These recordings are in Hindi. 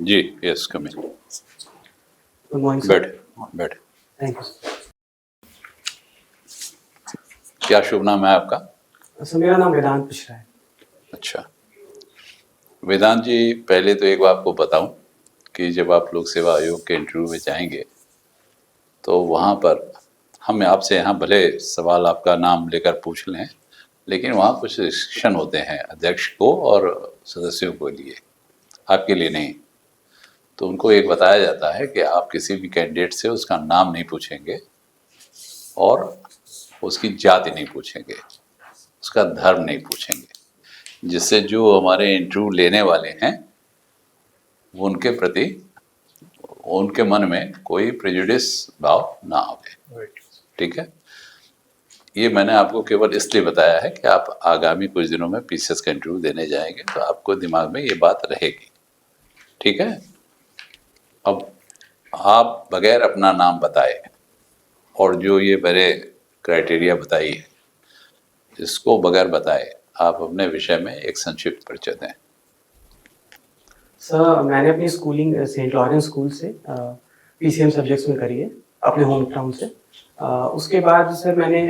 जी, yes coming. Good morning sir. बैठ बैठ। Thank you sir. क्या शुभ नाम है आपका? सर मेरा नाम वेदांत मिश्रा है। अच्छा, वेदांत जी, पहले तो एक बात आपको बताऊं कि जब आप लोक सेवा आयोग के इंटरव्यू में जाएंगे तो वहाँ पर हम आपसे यहाँ भले सवाल आपका नाम लेकर पूछ लें, लेकिन वहाँ कुछ रिस्ट्रिक्शन होते हैं अध्यक्ष को और सदस्यों के लिए, आपके लिए नहीं। तो उनको एक बताया जाता है कि आप किसी भी कैंडिडेट से उसका नाम नहीं पूछेंगे और उसकी जाति नहीं पूछेंगे, उसका धर्म नहीं पूछेंगे, जिससे जो हमारे इंटरव्यू लेने वाले हैं वो उनके प्रति उनके मन में कोई प्रेजुडिस भाव ना आवे। ठीक है, ये मैंने आपको केवल इसलिए बताया है कि आप आगामी कुछ दिनों में पीसीएस का इंटरव्यू देने जाएंगे तो आपको दिमाग में ये बात रहेगी। ठीक है, अब आप बगैर अपना नाम बताए और जो ये मेरे क्राइटेरिया बताई है इसको बगैर बताए आप अपने विषय में एक संक्षिप्त परिचय दें। सर मैंने अपनी स्कूलिंग सेंट लॉरेंस स्कूल से पीसीएम सब्जेक्ट्स में करी है, अपने होम टाउन से। उसके बाद सर मैंने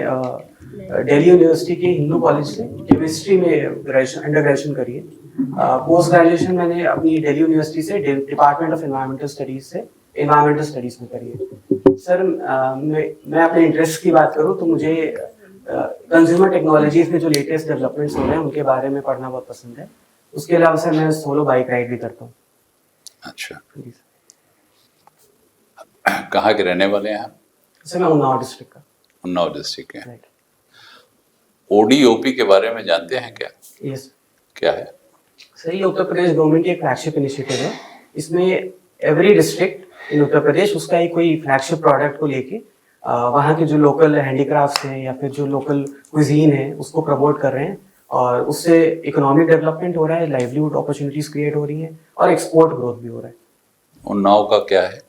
दिल्ली यूनिवर्सिटी के हिंदू कॉलेज से केमिस्ट्री में अंडर ग्रेजुएशन करी है। पोस्ट ग्रेजुएशन मैंने अपनी दिल्ली यूनिवर्सिटी से डिपार्टमेंट ऑफ एनवायरमेंटल स्टडीज से एनवायरमेंटल स्टडीज में करी है। सर मैं अपने इंटरेस्ट की बात करूँ तो मुझे कंज्यूमर टेक्नोलॉजीज में जो लेटेस्ट डेवलपमेंट्स हो रहे हैं उनके बारे में पढ़ना बहुत पसंद है। उसके अलावा सर मैं सोलो बाइक राइड भी करता हूँ। अच्छा, कहाँ के रहने वाले हैं आप? सर मैं उन्नाव डिस्ट्रिक्ट का। उन्नाव डिस्ट्रिक्ट के। ओडीओपी के बारे में जानते हैं क्या? यस। क्या है? सर ये उत्तर प्रदेश गवर्नमेंट की एक फ्लैगशिप इनिशिएटिव है। इसमें every district in Uttar Pradesh उसका एक कोई फ्लैगशिप प्रोडक्ट को लेके वहाँ के जो लोकल हैंडीक्राफ्ट्स हैं या फिर जो लोकल कुजीन है उसको प्रमोट कर रहे हैं और उससे इकोनॉमिक डेवलपमेंट हो रहा है, लाइवलीहुड अपॉर्चुनिटीज क्रिएट हो रही हैं और एक्सपोर्ट ग्रोथ भी हो रहा है। उन्नाव का क्या है?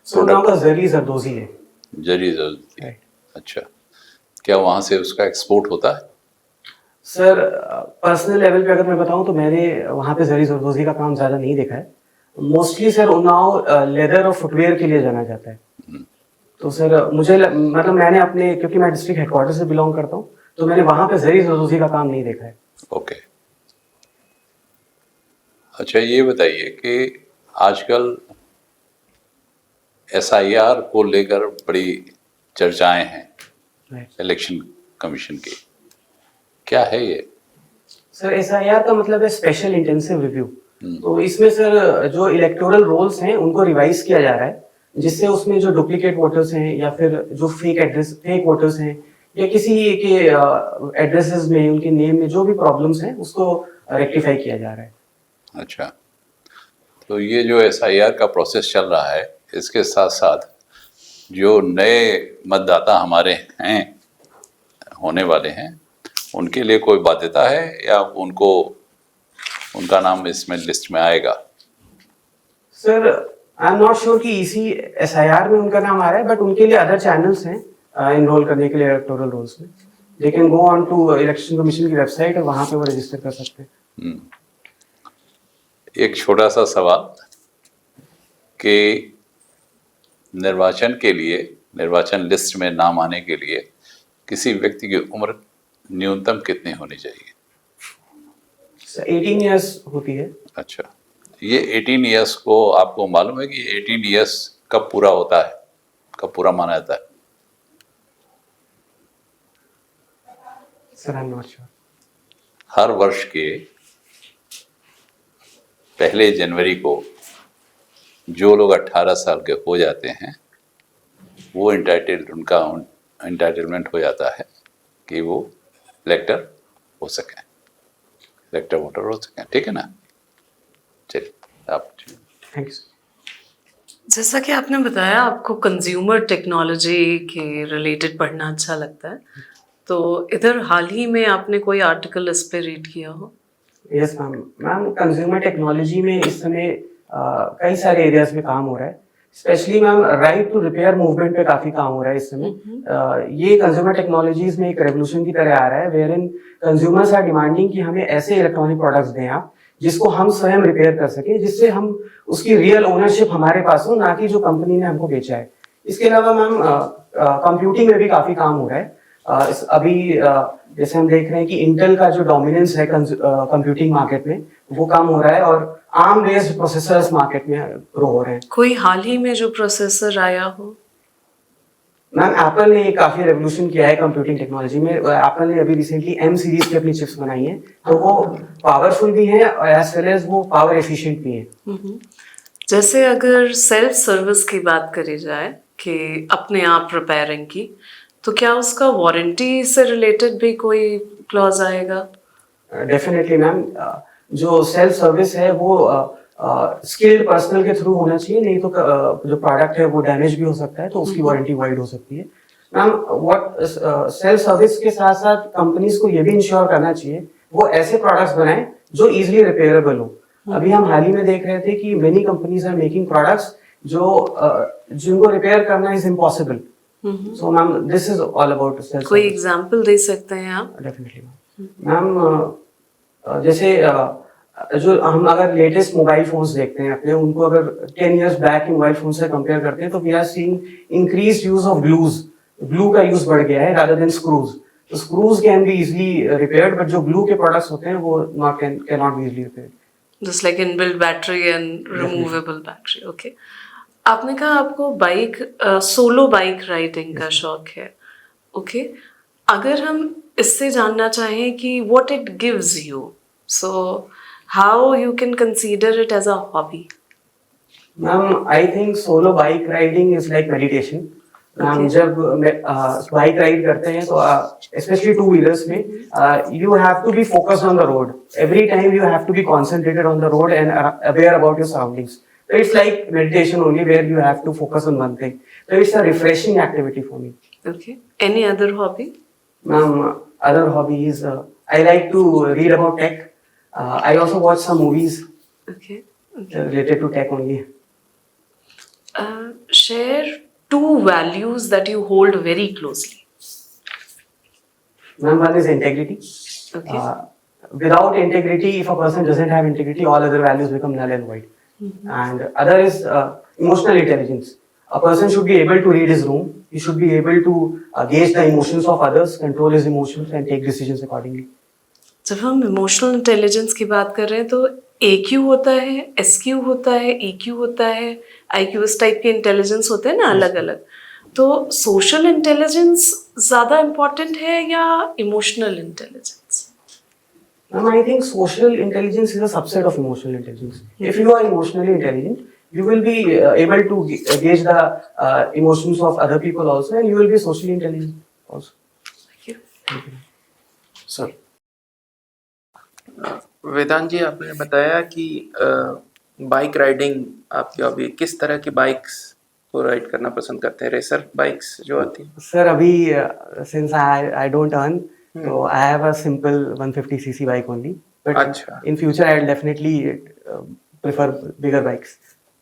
उन्नाव का जरी जरदोजी है। जरी जरदोजी। अच्छा, क्या वहाँ से उसका एक्सपोर्ट होता है? सर पर्सनल लेवल पे अगर मैं बताऊं तो मैंने वहाँ पे जरी जरदोजी का काम ज़्यादा नहीं देखा है। मोस्टली सर उन्नाव लेदर और फुटवेयर के लिए जाना जाता है। तो सर मुझे मतलब मैंने अपने, क्योंकि मैं डिस्ट्रिक्ट हेडक्वार्टर से बिलोंग करता हूँ, तो मैंने वहाँ पे जरी जरदोजी का काम नहीं देखा है। ओके। अच्छा, ये बताइए कि आजकल एसआईआर को लेकर बड़ी चर्चाएं हैं इलेक्शन कमीशन की, क्या है ये? सर एसआईआर का मतलब है स्पेशल इंटेंसिव रिव्यू। तो इसमें सर जो इलेक्टोरल रोल्स हैं उनको रिवाइज किया जा रहा है, जिससे उसमें जो डुप्लीकेट वोटर्स हैं या फिर जो फेक वोटर्स हैं या किसी के एड्रेसेस में उनके नेम में जो भी प्रॉब्लम्स हैं उसको रेक्टिफाई किया जा रहा है। अच्छा, तो ये जो एसआईआर का प्रोसेस चल रहा है इसके साथ साथ जो नए मतदाता हमारे हैं होने वाले हैं उनके लिए कोई बाध्यता है या उनको उनका नाम इसमें लिस्ट में आएगा? Sir I am not sure कि इसी एसआईआर में उनका नाम आ रहा है, बट उनके लिए अदर चैनल्स हैं इनरोल करने के लिए इलेक्टोरल रोल्स में। They can go on to election commission की वेबसाइट और वहां पे वो रजिस्टर कर सकते हैं। एक छोटा सा सवाल कि निर्वाचन के लिए, निर्वाचन लिस्ट में नाम आने के लिए किसी व्यक्ति की उम्र न्यूनतम कितनी होनी चाहिए? 18 ईयर्स होती है। अच्छा, ये 18 ईयर्स को आपको मालूम है कि 18 ईयर्स कब पूरा होता है, कब पूरा माना जाता है? Sir I am not sure. हर वर्ष के पहले जनवरी को जो लोग 18 साल के हो जाते हैं वो उनका एंटाइटलमेंट हो जाता है कि वो इलेक्टर हो सकें, इलेक्टर वोटर हो सकें। ठीक है ना? चलिए आप। Thank you. जैसा कि आपने बताया आपको कंज्यूमर टेक्नोलॉजी के रिलेटेड पढ़ना अच्छा लगता है, तो इधर हाल ही में आपने कोई आर्टिकल इस पे रीड किया हो? यस मैम कंज्यूमर टेक्नोलॉजी में इस समय कई सारे एरियाज में काम हो रहा है। Specially ma'am right to repair movement पे काफी काम हो रहा है इस समय। ये कंज्यूमर टेक्नोलॉजीज में एक रेवोल्यूशन की तरह आ रहा है, where in consumers are demanding कि हमें ऐसे इलेक्ट्रॉनिक प्रोडक्ट्स दें आप जिसको हम स्वयं रिपेयर कर सके, जिससे हम उसकी रियल ओनरशिप हमारे पास हो, ना कि जो कंपनी ने हमको बेचा है। इसके अलावा मैम कंप्यूटिंग में भी काफी काम हो रहा है। अभी जैसे हम देख रहे हैं कि इंटेल का जो डोमिनेंस है कंप्यूटिंग मार्केट में, वो कम हो रहा है और आर्म बेस्ड प्रोसेसर्स मार्केट में ग्रो हो रहे हैं। कोई हाल ही में जो प्रोसेसर आया हो? मैम एप्पल ने काफी रेवोल्यूशन किया है कंप्यूटिंग टेक्नोलॉजी में। एप्पल ने अभी रिसेंटली एम सीरीज की अपनी चिप्स बनाई हैं, तो वो पावरफुल भी हैं एज वेल एज वो पावर एफिशिएंट भी हैं। जैसे अगर सेल्फ सर्विस की बात करी जाए कि अपने आप रिपेयरिंग की, तो क्या उसका वारंटी से रिलेटेड भी कोई क्लॉज आएगा? डेफिनेटली मैम, जो सेल्फ सर्विस है वो स्किल्ड पर्सनल के थ्रू होना चाहिए, नहीं तो जो प्रोडक्ट है वो डैमेज भी हो सकता है, तो उसकी वारंटी वाइड हो सकती है। मैम व्हाट सेल्फ सर्विस के साथ साथ कंपनीज को ये भी इंश्योर करना चाहिए वो ऐसे प्रोडक्ट्स बनाएं जो इजीली रिपेयरेबल हो। अभी हम हाल ही में देख रहे थे कि many companies are making products जो जिनको रिपेयर करना is impossible. So ma'am this is all about self. कोई एग्जांपल दे सकते हैं आप? डेफिनेटली मैम, जैसे जो हम अगर लेटेस्ट मोबाइल फोन्स देखते हैं अपने, उनको अगर 10 इयर्स बैक के मोबाइल फोन से कंपेयर करते हैं, तो we are seeing increased use of glue का यूज बढ़ गया है रादर देन स्क्रूज। तो screws can be easily repaired, but जो ग्लू के प्रोडक्ट्स होते हैं वो can not be easily repaired. Just like inbuilt battery and removable battery. Okay, आपने कहा आपको बाइक सोलो बाइक राइडिंग का शौक है। ओके, अगर हम इससे जानना चाहें कि what it gives you, so how you can consider it as a hobby? Ma'am I think solo bike riding is like meditation. हम जब बाइक राइड करते हैं तो स्पेशली टू व्हीलर्स में you have to be focused on the road every time, you have to be concentrated on the road and aware about your surroundings. So it's like meditation only, where you have to focus on one thing. So it's a refreshing activity for me. Okay. Any other hobby? Ma'am, other hobbies, I like to read about tech. I also watch some movies Okay. related to tech only. Share 2 values that you hold very closely. Ma'am, one is integrity. Okay. Without integrity, if a person doesn't have integrity, all other values become null and void. And other is emotional intelligence. A person should be able to read his room. He should be able to gauge the emotions of others, control his emotions, and take decisions accordingly. जब हम इमोशनल इंटेलिजेंस की बात कर रहे हैं तो AQ होता है, SQ होता है, EQ होता है, IQ, इस टाइप के इंटेलिजेंस होते हैं ना अलग अलग। तो सोशल इंटेलिजेंस ज़्यादा इम्पोर्टेंट है या emotional intelligence? Ma'am, I think social intelligence is a subset of emotional intelligence. If you are emotionally intelligent, you will be able to gauge the emotions of other people also, and you will be socially intelligent also. Thank you. Sir, Vedant ji, आपने बताया कि बाइक राइडिंग आपकी हॉबी, किस तरह की बाइक्स को राइड करना पसंद करते हैं? रेसर बाइक्स जो आती हैं? Sir, अभी since I don't earn, so I have a simple 150cc bike only. But अच्छा। in future, I'll definitely prefer bigger bikes.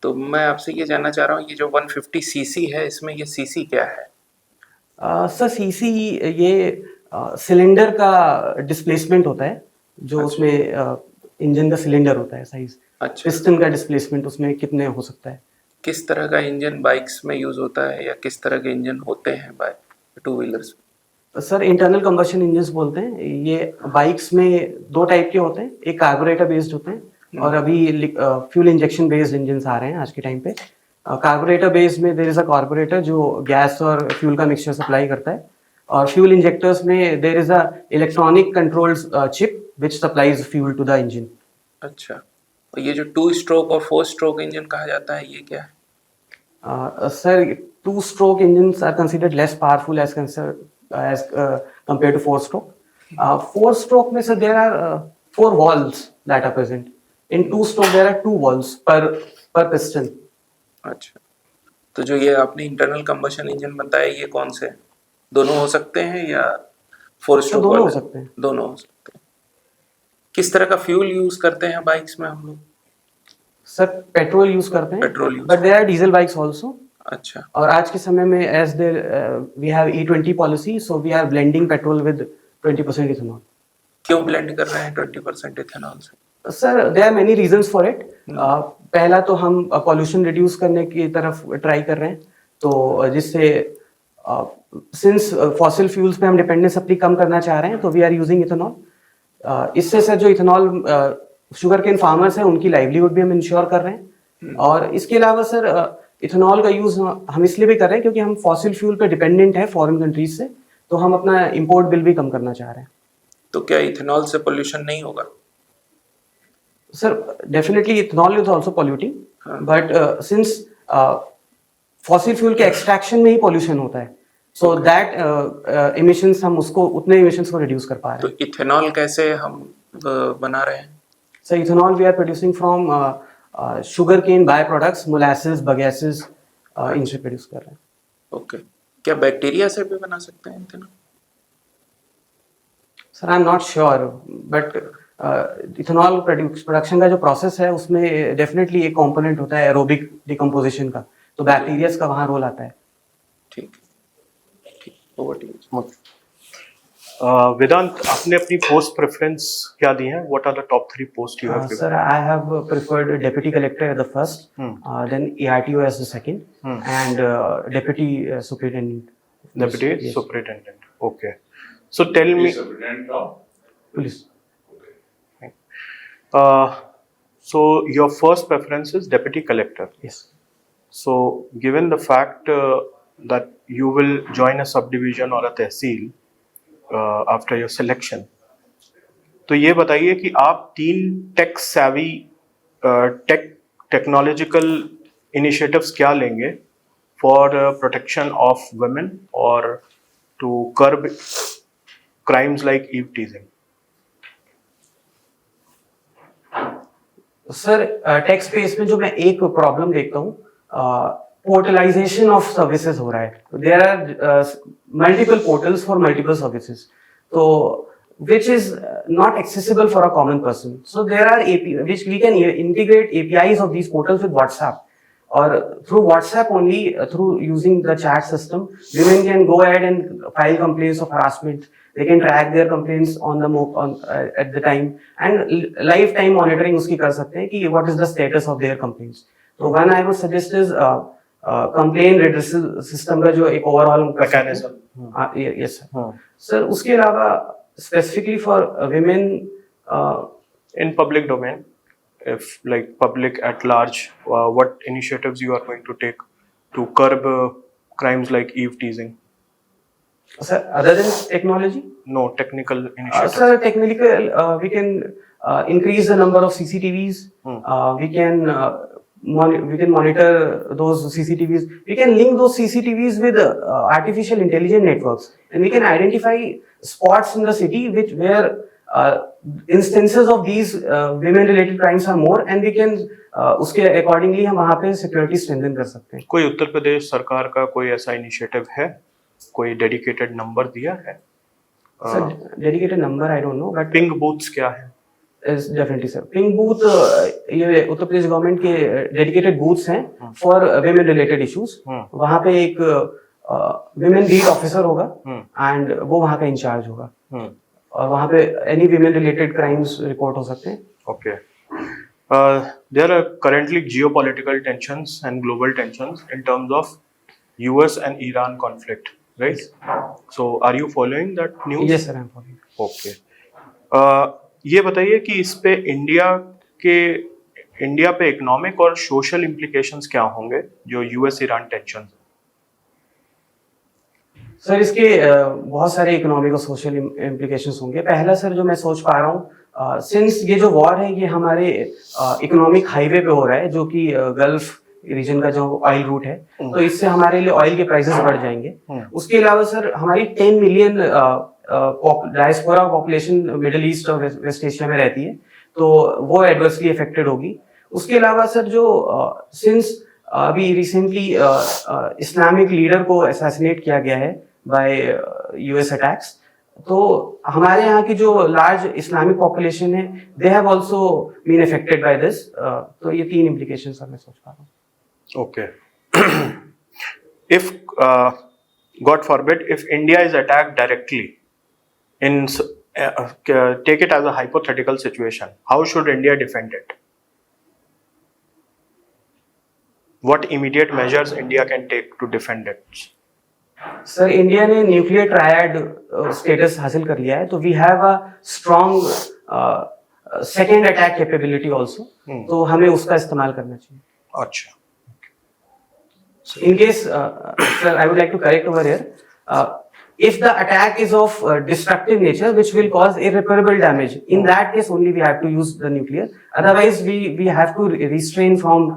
तो मैं आपसे ये जानना चाह रहा हूँ, ये जो 150cc है, इसमें ये सीसी क्या है? सर सीसी ये सिलेंडर का डिस्प्लेसमेंट होता है, जो उसमें इंजन का सिलेंडर होता है साइज। अच्छा, पिस्टन का डिस्प्लेसमेंट उसमें कितने हो सकता है। किस तरह का इंजन बाइक्स में यूज होता है, या किस तरह के इंजन होते हैं bike two wheelers? Sir internal combustion engines बोलते हैं। ये बाइक्स में 2 टाइप के होते हैं, एक कार्बोरेटर बेस्ड होते हैं और अभी फ्यूल इंजेक्शन बेस्ड इंजन्स आ रहे हैं आज के टाइम पे। कार्बोरेटर बेस्ड में देयर इज अ कार्बोरेटर जो गैस और फ्यूल का मिक्सचर सप्लाई करता है, और फ्यूल इंजेक्टर्स में there is a electronic controlled chip which supplies fuel to the engine. अच्छा, और ये जो 2 स्ट्रोक और 4 स्ट्रोक इंजन कहा जाता है, ये क्या है? Sir 2 stroke engines are considered less powerful as compared to 4 stroke. 4 stroke में sir there are 4 valves that are present. In 2 stroke there are 2 valves per piston. अच्छा, तो जो ये आपने इंटरनल कंबशन इंजन बताया, ये कौन से हैं? दोनों हो सकते हैं या 4 स्ट्रोक? दोनों हो सकते हैं। दोनों हो सकते हैं। किस तरह का फ्यूल यूज करते हैं बाइक्स में हम लोग? सर पेट्रोल यूज करते हैं, petrol use, but there are diesel bikes also. अच्छा, और आज के समय में as there we have E20 policy, so we are blending petrol with 20% ethanol. क्यों ब्लेंड कर रहे हैं 20% इथेनॉल से? Sir there are many reasons for it. पहला तो हम पॉल्यूशन रिड्यूस करने की तरफ ट्राई कर रहे हैं, तो जिससे सिंस फॉसिल फ्यूल्स पे हम डिपेंडेंस अपनी कम करना चाह रहे हैं, तो वी आर यूजिंग इथेनॉल। इससे सर जो इथेनॉल शुगर केन फार्मर्स हैं उनकी लाइवलीहुड भी हम इंश्योर कर रहे हैं। और इसके अलावा सर इथेनॉल का यूज हम इसलिए भी कर रहे हैं क्योंकि हम फॉसिल फ्यूल पे डिपेंडेंट है फॉरेन कंट्रीज से, तो हम अपना इंपोर्ट बिल भी कम करना चाह रहे हैं। तो क्या इथेनॉल से पोल्यूशन नहीं होगा? Sir, definitely ethanol is also polluting, but since fossil fuel के extraction में ही pollution होता है, so that emissions हम उसको उतने emissions को reduce कर पा रहे तो हैं। इथेनॉल कैसे हम बना रहे हैं? So ethanol we are producing from sugarcane byproducts, molasses, bagasse, इनसे प्रोड्यूस कर रहे हैं। ओके, क्या बैक्टीरिया से भी बना सकते हैं ethanol? Sir I am not sure, but ethanol production का जो प्रोसेस है उसमें डेफिनेटली एक कंपोनेंट होता है एरोबिक डिकम्पोजिशन का, तो बैक्टीरियाज का वहाँ रोल आता है। ठीक ठीक, ओवर टू यू। वेदांत, आपने अपनी पोस्ट प्रेफरेंस क्या दी है? What are the top 3 post you have given? Sir, I have preferred deputy collector as the first, then ARTO as the second, and deputy superintendent. Deputy Yes. superintendent. Okay. So tell me, Police. so your first preference is deputy collector. Yes. So given the fact that you will join a subdivision or a tehsil after your selection, तो ये बताइए कि आप 3 टेक savvy टेक्नोलॉजिकल इनिशिएटिव्स क्या लेंगे फॉर प्रोटेक्शन ऑफ वुमेन और to curb crimes like eve teasing? Sir tech space में जो मैं एक प्रॉब्लम देखता हूँ, पोर्टलाइजेशन ऑफ सर्विसेज हो रहा है। There are multiple portals for multiple services, तो which is not accessible for a common person. So there are which we can integrate APIs of these portals with WhatsApp, or through WhatsApp only, through using the chat system, women can go ahead and file complaints of harassment. They can track their complaints on at the time, and lifetime monitoring उसकी कर सकते हैं कि what is the status of their complaints. So one I would suggest is complaint redressal system का जो एक overall Mechanism. Yes sir. Sir उसके अलावा specifically for women In public domain, if like public at large, what initiatives you are going to take to curb crimes like eve teasing? sir, other than technology, No, technical initiatives. sir, technical we can increase the number of CCTVs. We can monitor those CCTVs. We can link those CCTVs with artificial intelligence networks, and we can identify spots in the city where instances of these women related crimes are more, and we can उसके accordingly हम वहाँ पे security strengthen कर सकते हैं। कोई उत्तर प्रदेश सरकार का कोई ऐसा इनिशिएटिव है? कोई डेडिकेटेड नंबर दिया है? Sir, dedicated number I don't know, but ping booths क्या है? is definitely sir. Ping booth ये उत्तर प्रदेश गवर्नमेंट के डेडिकेटेड बूथ्स हैं फॉर women related issues. वहाँ पे एक women beat ऑफिसर होगा, एंड वो वहाँ का इंचार्ज होगा, और वहाँ पे any women related crimes report हो सकते हैं। Okay. There are currently geopolitical tensions and global tensions in terms of US and Iran conflict, right? So, are you following that news? Yes sir, I am following. Okay. ये बताइए कि इस पे इंडिया पे इकोनॉमिक और सोशल इम्प्लीकेशंस क्या होंगे जो यूएस ईरान टेंशन? सर इसके बहुत सारे इकोनॉमिक और सोशल इम्प्लीकेशंस होंगे। पहला सर जो मैं सोच पा रहा हूँ, सिंस ये जो वॉर है ये हमारे इकोनॉमिक हाईवे पे हो रहा है, जो कि गल्फ रीजन का जो ऑयल रूट है, तो इससे हमारे लिए ऑयल के प्राइसेस बढ़ जाएंगे। उसके अलावा सर हमारी 10 million diaspora population middle east और वेस्ट एशिया में रहती है, तो वो एडवर्सली अफेक्टेड होगी। उसके अलावा सर जो सिंस अभी रिसेंटली इस्लामिक लीडर को असैसिनेट किया गया है बाय यूएस अटैक्स, तो हमारे यहाँ की जो लार्ज इस्लामिक पॉपुलेशन है, they have also been affected by this. तो ये 3 इम्प्लीकेशंस मैं सोच पा रहा हूँ। Okay. If God forbid, if India is attacked directly in take it as a hypothetical situation. How should India defend it? What immediate measures India can take to defend it? Sir India ने न्यूक्लियर ट्रायड स्टेटस हासिल कर लिया है, तो we have a strong second attack capability also, तो हमें उसका इस्तेमाल करना चाहिए. अच्छा. In case, sir, I would like to correct over here. If the attack is of destructive nature, which will cause irreparable damage, in that case only we have to use the nuclear. Otherwise, we have to restrain from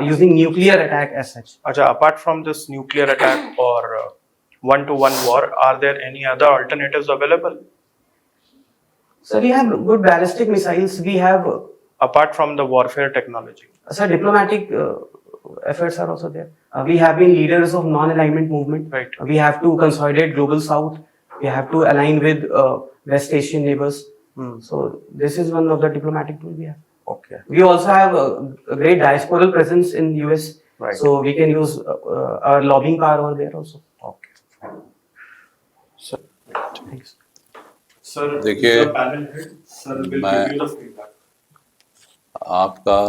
using nuclear attack as such. Acha, apart from this nuclear attack or one-to-one war, are there any other alternatives available? So we have good ballistic missiles. We have, Apart from the warfare technology? sir, diplomatic efforts are also there. We have been leaders of non-alignment movement. Right. We have to consolidate global south. We have to align with West Asian neighbors. So this is one of the diplomatic tools we have. Okay. We also have a great diasporal presence in US. Right. So we can use our lobbying power over there also. Okay. So, Thanks. sir, देखिए, panel head, sir will मैं- give you the feedback. आपका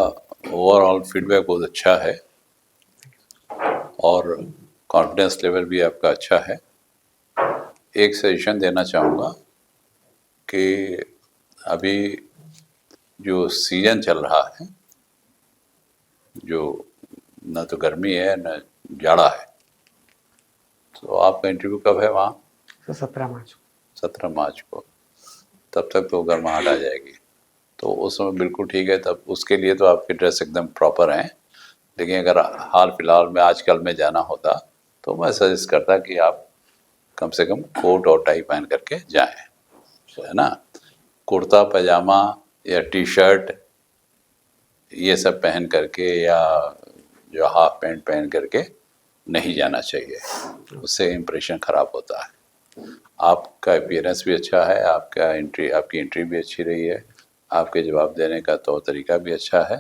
ओवरऑल फीडबैक बहुत अच्छा है और कॉन्फिडेंस लेवल भी आपका अच्छा है. एक सजेशन देना चाहूँगा कि अभी जो सीजन चल रहा है, जो न तो गर्मी है न जाड़ा है, तो आपका इंटरव्यू कब है वहाँ? So 17 March. 17 मार्च को. तब तक तो गर्माहट आ जाएगी, तो उस समय बिल्कुल ठीक है. तब उसके लिए तो आपके ड्रेस एकदम प्रॉपर हैं. लेकिन अगर हाल फिलहाल में आजकल में जाना होता तो मैं सजेस्ट करता कि आप कम से कम कोट और टाई पहन करके जाएं, है ना. कुर्ता पजामा या टी शर्ट ये सब पहन करके या जो हाफ पैंट पहन करके नहीं जाना चाहिए, उससे इम्प्रेशन ख़राब होता है. आपका अपीयरेंस भी अच्छा है, आपकी एंट्री भी अच्छी रही है, आपके जवाब देने का तौर तरीका भी अच्छा है.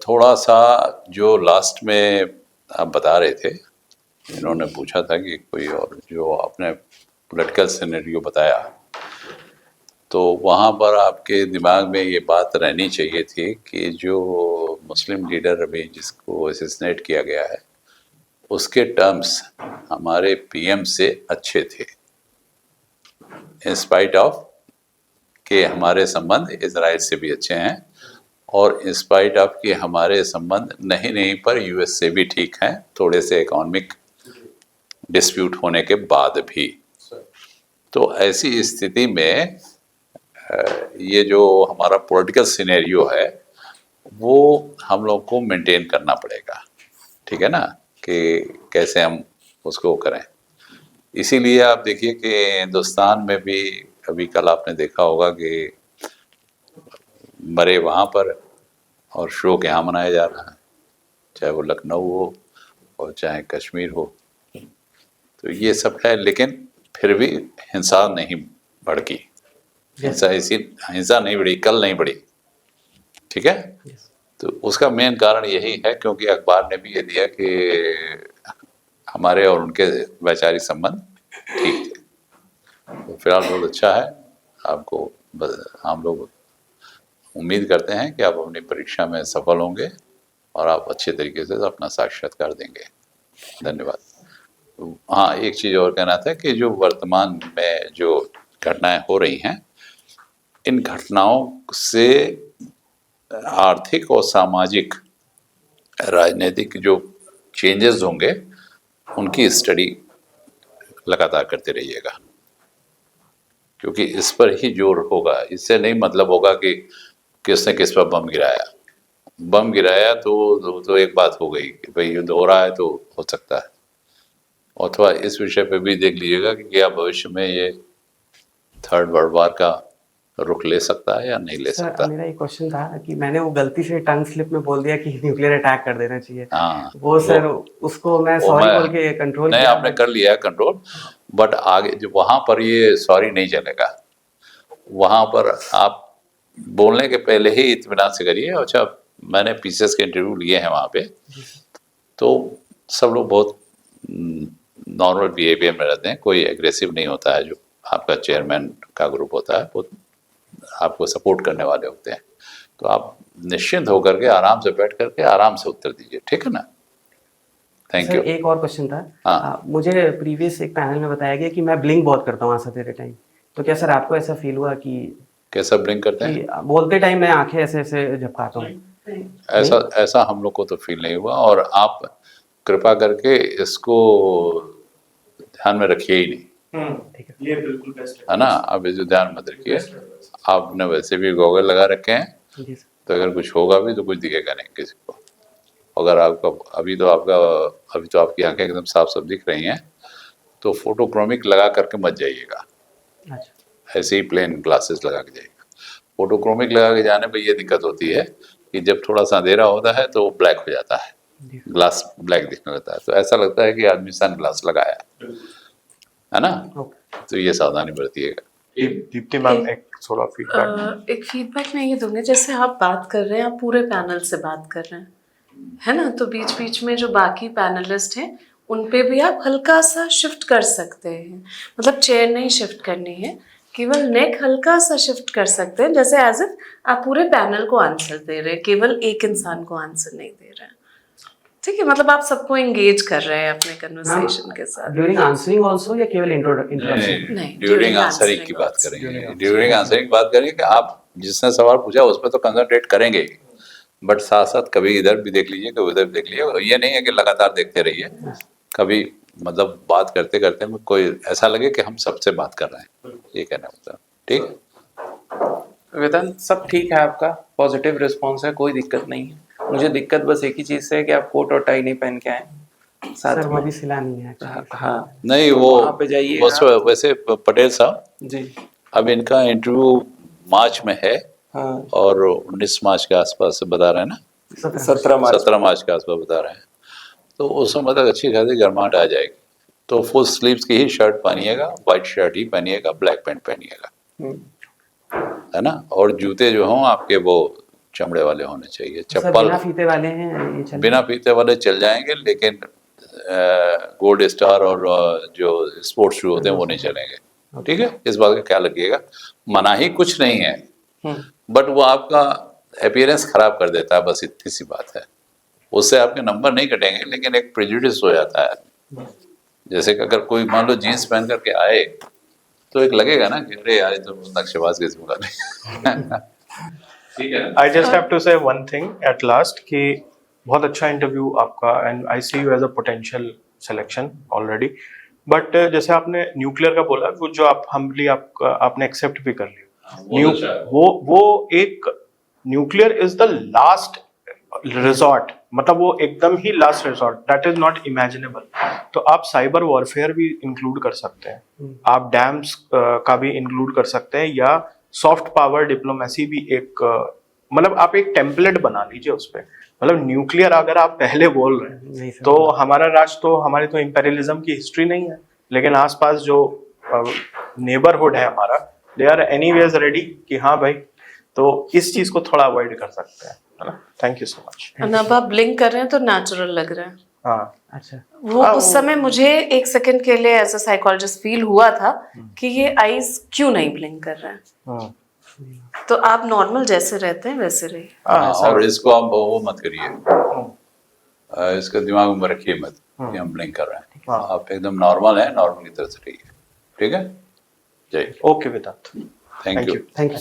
थोड़ा सा जो लास्ट में आप बता रहे थे, इन्होंने पूछा था कि कोई और जो आपने पॉलिटिकल सिनेरियो बताया, तो वहाँ पर आपके दिमाग में ये बात रहनी चाहिए थी कि जो मुस्लिम लीडर अभी जिसको असैसिनेट किया गया है, उसके टर्म्स हमारे पीएम से अच्छे थे, इन स्पाइट ऑफ कि हमारे संबंध इजराइल से भी अच्छे हैं और इन स्पाइट ऑफ कि हमारे संबंध नहीं पर यूएस से भी ठीक हैं, थोड़े से इकोनॉमिक डिस्प्यूट होने के बाद भी. तो ऐसी स्थिति में ये जो हमारा पॉलिटिकल सिनेरियो है वो हम लोग को मेंटेन करना पड़ेगा, ठीक है ना, कि कैसे हम उसको करें. इसीलिए आप देखिए कि हिंदुस्तान में भी अभी कल आपने देखा होगा कि मरे वहाँ पर और शोक यहाँ मनाया जा रहा है, चाहे वो लखनऊ हो और चाहे कश्मीर हो. तो ये सब है, लेकिन फिर भी हिंसा नहीं भड़की, हिंसा नहीं बढ़ी, कल नहीं बढ़ी, ठीक है. तो उसका मेन कारण यही है क्योंकि अखबार ने भी ये दिया कि हमारे और उनके वैचारिक संबंध ठीक थे. तो फिलहाल बहुत अच्छा है. आपको हम लोग उम्मीद करते हैं कि आप अपनी परीक्षा में सफल होंगे और आप अच्छे तरीके से अपना साक्षात्कार देंगे. धन्यवाद. हाँ, एक चीज़ और कहना था कि जो वर्तमान में जो घटनाएं हो रही हैं, इन घटनाओं से आर्थिक और सामाजिक राजनीतिक जो चेंजेस होंगे उनकी स्टडी लगातार करते रहिएगा, क्योंकि इस पर ही जोर होगा. इससे नहीं मतलब होगा कि किसने किस पर बम गिराया तो एक बात हो गई कि भाई युद्ध हो रहा है तो हो सकता है. अथवा इस विषय पे भी देख लीजिएगा कि क्या भविष्य में ये थर्ड वर्ल्ड वॉर का रुख ले सकता है या नहीं ले सकता. मेरा एक क्वेश्चन था कि मैंने वो गलती से टंग स्लिप में बोल दिया कि न्यूक्लियर अटैक कर देना चाहिए. हाँ, वो सर उसको मैं सॉरी बोल के कंट्रोल नहीं, आपने कर लिया कंट्रोल, बट आगे जो वहाँ पर ये सॉरी नहीं चलेगा. वहाँ पर आप बोलने के पहले ही इत्मीनान से करिए. अच्छा, मैंने पीसीएस के इंटरव्यू लिए हैं वहाँ पे, तो सब लोग बहुत नॉर्मल बिहेवियर में रहते हैं, कोई एग्रेसिव नहीं होता है जो आपका चेयरमैन का ग्रुप होता है, वो आपको सपोर्ट करने वाले होते हैं। तो आप निश्चिंत होकर के आराम से बैठ करके आराम से उत्तर दीजिए, ठीक है ना। Thank sir you. एक और क्वेश्चन था। हाँ। मुझे प्रीवियस एक पैनल में बताया गया कि मैं ब्लिंक बहुत करता हूँ आंसर देते टाइम, तो क्या सर आपको ऐसा फील हुआ कि कैसा ब्लिंक करते हैं? बोलते टाइम मैं आंखें ऐसे ऐसे झपकाता हूँ? ऐसा हम लोग को तो फील नहीं हुआ, और आप कृपा करके इसको ध्यान में रखिए ही नहीं, ठीक है। ये बिल्कुल बेस्ट है ना। आप इसे ध्यान मत रखिए। आपने वैसे भी गॉगल लगा रखे हैं, जी सर। तो अगर कुछ होगा भी तो कुछ दिखेगा नहीं किसी को। अगर आपका अभी तो आपकी आंखें एकदम साफ साफ दिख रही हैं, तो फोटोक्रोमिक लगा करके मत जाइएगा, अच्छा। ऐसे ही प्लेन ग्लासेस लगा के जाइएगा। फोटोक्रोमिक लगा के जाने पर यह दिक्कत होती है कि जब थोड़ा सा अंधेरा होता है तो ब्लैक हो जाता है, ग्लास ब्लैक दिखने लगता है, तो ऐसा लगता है कि आदमी सन ग्लास लगाया है ना। तो ये सावधानी बरतिएगा। दीप्ति मैम एक थोड़ा फीडबैक। एक फीडबैक मैं ये दूंगी, जैसे आप बात कर रहे हैं, आप पूरे पैनल से बात कर रहे हैं, है ना, तो बीच बीच में जो बाकी पैनलिस्ट हैं उन पे भी आप हल्का सा शिफ्ट कर सकते हैं, मतलब चेयर नहीं शिफ्ट करनी है, केवल नेक हल्का सा शिफ्ट कर सकते हैं, जैसे एज इफ आप पूरे पैनल को आंसर दे रहे हैं, केवल एक इंसान को आंसर नहीं दे रहे हैं। ठीक है, मतलब आप सबको एंगेज कर रहे हैं अपने कन्वर्सेशन के साथ। ड्यूरिंग आंसरिंग आल्सो या केवल इंट्रोडक्शन? नहीं, ड्यूरिंग आंसरिंग की बात करेंगे। ड्यूरिंग आंसरिंग की बात करेंगे कि आप जिसने सवाल पूछा उस पर तो कंसंट्रेट करेंगे, बट साथ साथ कभी इधर भी देख लीजिए, कभी उधर भी देख लीजिए। ये नहीं है कि लगातार देखते रहिए, कभी मतलब बात करते करते में कोई ऐसा लगे कि हम सबसे बात कर रहे हैं, ये कहना होता है। ठीक है वेदांत, सब ठीक है, आपका पॉजिटिव रिस्पॉन्स है, कोई दिक्कत नहीं है। मुझे दिक्कत बस एक ही चीज से है कि आप कोट और टाई नहीं पहन के आए साथ सर वो में। अभी सिला नहीं है actually। हाँ नहीं, वो वहाँ पे जाइएगा। वैसे पटेल साहब, जी। अब इनका इंटरव्यू मार्च में है, हाँ, और 19 मार्च के आसपास बता रहे हैं ना, 17 मार्च। 17 मार्च के आसपास बता रहे हैं। तो उस समय तक अच्छी खासी गर्माहट आ जाएगी। तो फुल स्लीव्स की ही शर्ट पहनिएगा, व्हाइट शर्ट ही पहनिएगा, ब्लैक पैंट पहनिएगा, है ना। और जूते जो हों आपके वो चमड़े वाले होने चाहिए। सर चप्पल बिना फीते वाले हैं ये चल? बिना फीते वाले चल जाएंगे, लेकिन गोल्ड स्टार और जो स्पोर्ट्स शू होते हैं वो नहीं चलेंगे। ठीक है, इस बात का ख्याल रखिएगा। मनाही कुछ नहीं है, बट वो आपका अपीयरेंस खराब कर देता है, बस इतनी सी बात है। उससे आपके नंबर नहीं कटेंगे, लेकिन एक प्रेजुडिस हो जाता है। जैसे कि अगर कोई मान लो जीन्स पहन करके आए, तो एक लगेगा ना कि अरे यार ये तो नक्शेबाज किस्म का नहीं। ठीक है। I just have to say one thing at last कि बहुत अच्छा इंटरव्यू आपका, and I see you as a potential selection already. But जैसे आपने न्यूक्लियर का बोला, वो जो आप हम्बली आपने एक्सेप्ट भी कर लिया, वो एक nuclear is the last resort, मतलब वो एकदम ही last resort, that is not imaginable. तो आप साइबर वॉरफेयर भी इंक्लूड कर सकते हैं, आप डैम्स का भी इंक्लूड कर सकते हैं, या सॉफ्ट पावर डिप्लोमेसी भी एक मतलब आप एक टेम्पलेट बना लीजिए उस पर। मतलब न्यूक्लियर अगर आप पहले बोल रहे हैं तो हमारा राष्ट्र तो, हमारी तो इंपेरियलिज्म की हिस्ट्री नहीं है, लेकिन आसपास जो नेबरहुड है हमारा, दे आर एनीवेज रेडी कि हाँ भाई, तो इस चीज को थोड़ा अवॉइड कर सकते हैं, है ना। Thank you so much. अब आप ब्लिंक कर रहे हैं तो नेचुरल लग रहा है। हाँ, अच्छा। वो उस समय मुझे एक सेकंड के लिए एज अ साइकोलॉजिस्ट फील हुआ था कि ये आईज क्यों नहीं ब्लिंक कर रहे हैं। तो आप नॉर्मल जैसे रहते हैं वैसे रहिए। और इसको आप वो मत करिए, इसका दिमाग में रखिए मत कि हम ब्लिंक कर रहे हैं। आप एकदम नॉर्मल है, नॉर्मल की तरह से रहिए। ठीक है, Jay. Okay Vedant, thank you. Thank you.